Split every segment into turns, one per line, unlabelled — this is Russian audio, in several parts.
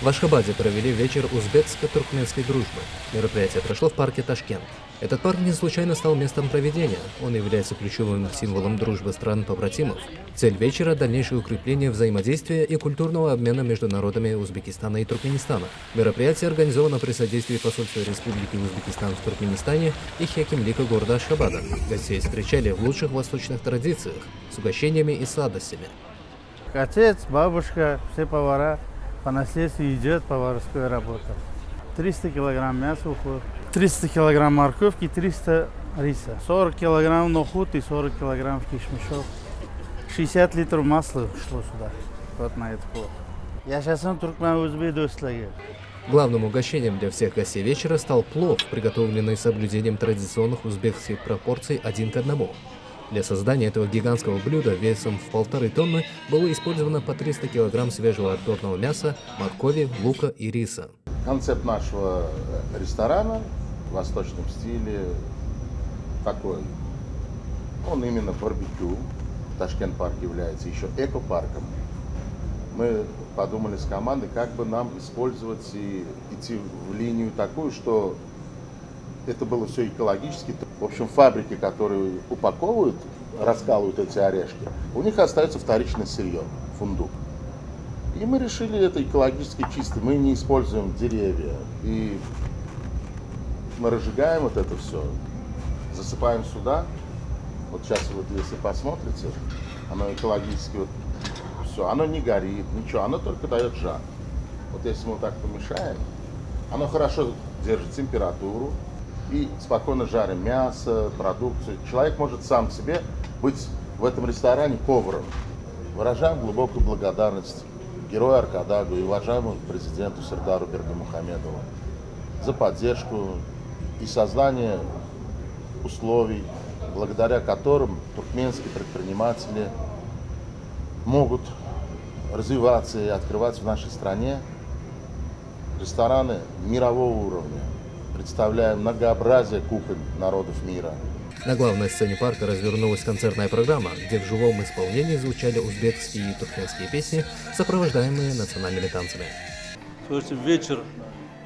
В Ашхабаде провели вечер узбекско-туркменской дружбы. Мероприятие прошло в парке Ташкент. Этот парк не случайно стал местом проведения. Он является ключевым символом дружбы стран-побратимов. Цель вечера – дальнейшее укрепление взаимодействия и культурного обмена между народами Узбекистана и Туркменистана. Мероприятие организовано при содействии посольства Республики Узбекистан в Туркменистане и Хекимлика города Ашхабада. Гостей встречали в лучших восточных традициях с угощениями и сладостями.
Отец, бабушка, все повара по наследству идет поварская работа. 300 килограмм мяса уходит, 300 килограмм морковки, 300 риса, 40 килограмм нохут и 40 килограмм кишмишов. 60 литров масла ушло сюда, вот на это плохо. Я сейчас туркмен-узбек достаю.
Главным угощением для всех гостей вечера стал плов, приготовленный с соблюдением традиционных узбекских пропорций 1:1. Для создания этого гигантского блюда весом в 1,5 тонны было использовано по 300 килограмм свежего отборного мяса, моркови, лука и риса.
Концепт нашего ресторана в восточном стиле такой. Он именно барбекю. Ташкент-парк является еще эко-парком. Мы подумали с командой, как бы нам использовать и идти в линию такую, что это было все экологически. В общем, фабрики, которые упаковывают, раскалывают эти орешки, у них остается вторичное сырье, фундук. И мы решили это экологически чисто. Мы не используем деревья. И мы разжигаем вот это все, засыпаем сюда. Вот сейчас вот если посмотрите, оно экологически вот все, оно не горит, ничего, оно только дает жар. Вот если мы вот так помешаем, оно хорошо держит температуру и спокойно жарим мясо, продукцию. Человек может сам себе быть в этом ресторане поваром. Выражаем глубокую благодарность герою Аркадагу и уважаемому президенту Сердару Бердымухамедову за поддержку и создание условий, благодаря которым туркменские предприниматели могут развиваться и открывать в нашей стране рестораны мирового уровня, представляя многообразие кухонь народов мира.
На главной сцене парка развернулась концертная программа, где в живом исполнении звучали узбекские и туркменские песни, сопровождаемые национальными танцами.
То есть вечер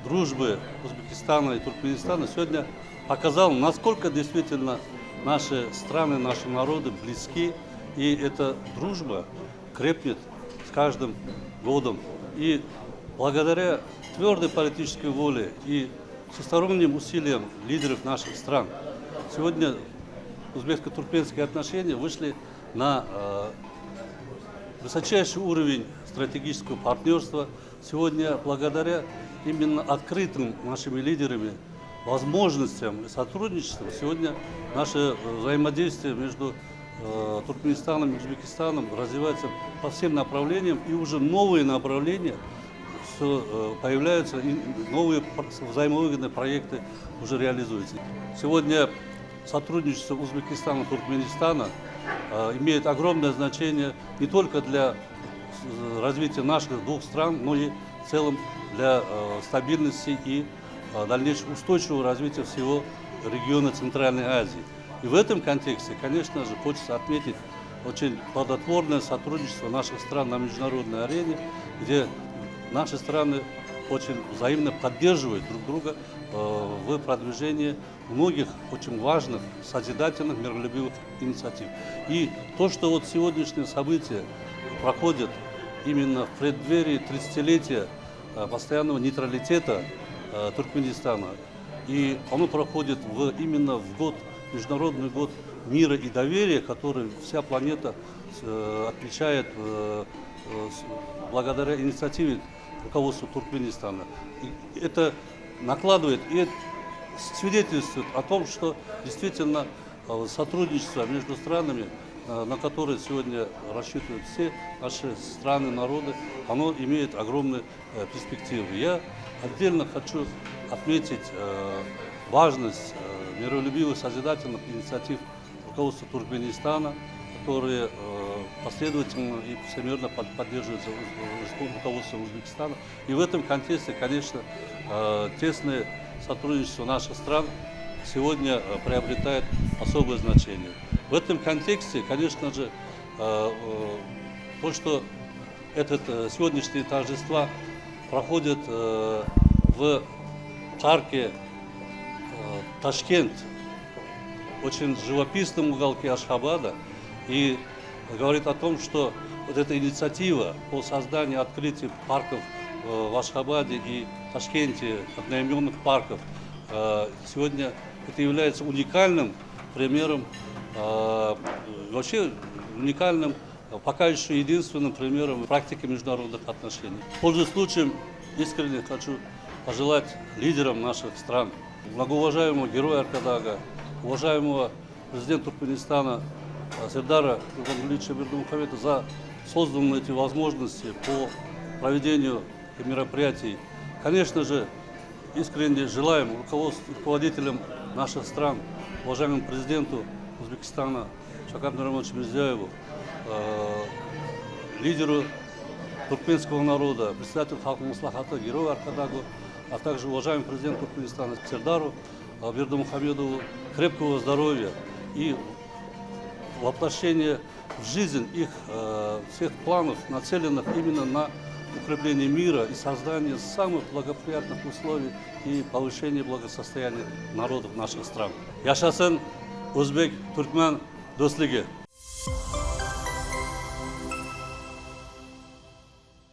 дружбы Узбекистана и Туркменистана сегодня показал, насколько действительно наши страны, наши народы близки, и эта дружба крепнет с каждым годом. И благодаря твердой политической воле и всесторонним усилиям лидеров наших стран сегодня узбекско-туркменские отношения вышли на высочайший уровень стратегического партнерства. Сегодня благодаря именно открытым нашими лидерами возможностям и сотрудничеству сегодня наше взаимодействие между Туркменистаном и Узбекистаном развивается по всем направлениям, и уже новые направления появляются, и новые взаимовыгодные проекты уже реализуются. Сегодня сотрудничество Узбекистана и Туркменистана имеет огромное значение не только для развития наших двух стран, но и в целом для стабильности и дальнейшего устойчивого развития всего региона Центральной Азии. И в этом контексте, конечно же, хочется отметить очень плодотворное сотрудничество наших стран на международной арене, где наши страны очень взаимно поддерживают друг друга в продвижении многих очень важных, созидательных, миролюбивых инициатив. И то, что вот сегодняшние события проходят именно в преддверии 30-летия постоянного нейтралитета Туркменистана, и оно проходит именно в год, Международный год мира и доверия, который вся планета отмечает благодаря инициативе руководства Туркменистана. И это накладывает и свидетельствует о том, что действительно сотрудничество между странами, на которое сегодня рассчитывают все наши страны, народы, оно имеет огромные перспективы. Я отдельно хочу отметить важность миролюбивых созидательных инициатив руководства Туркменистана, которые последовательно и всемирно поддерживаются руководством Узбекистана. И в этом контексте, конечно, тесное сотрудничество наших стран сегодня приобретает особое значение. В этом контексте, конечно же, то, что сегодняшние торжества проходит в парке Ташкент, очень живописном уголке Ашхабада, и говорит о том, что вот эта инициатива по созданию, открытию парков в Ашхабаде и Ташкенте, одноименных парков, сегодня это является уникальным примером, вообще уникальным, пока еще единственным примером практики международных отношений. Пользуясь случаем, искренне хочу пожелать лидерам наших стран, многоуважаемого героя Аркадага, уважаемого президента Туркменистана Сердара Гурбангулича Бердымухамедова за созданные эти возможности по проведению мероприятий. Конечно же, искренне желаем руководителям наших стран, уважаемому президенту Узбекистана Шавкату Миромоновичу Мирзиёеву, лидеру туркменского народа, председателю Халк Маслахата, герою Аркадагу, а также уважаемому президенту Туркменистана Сердару Бердымухамедову крепкого здоровья и воплощения в жизнь их всех планов, нацеленных именно на укрепление мира и создание самых благоприятных условий и повышение благосостояния народов наших стран. Яшасын Узбек, Туркмен, Дослиги.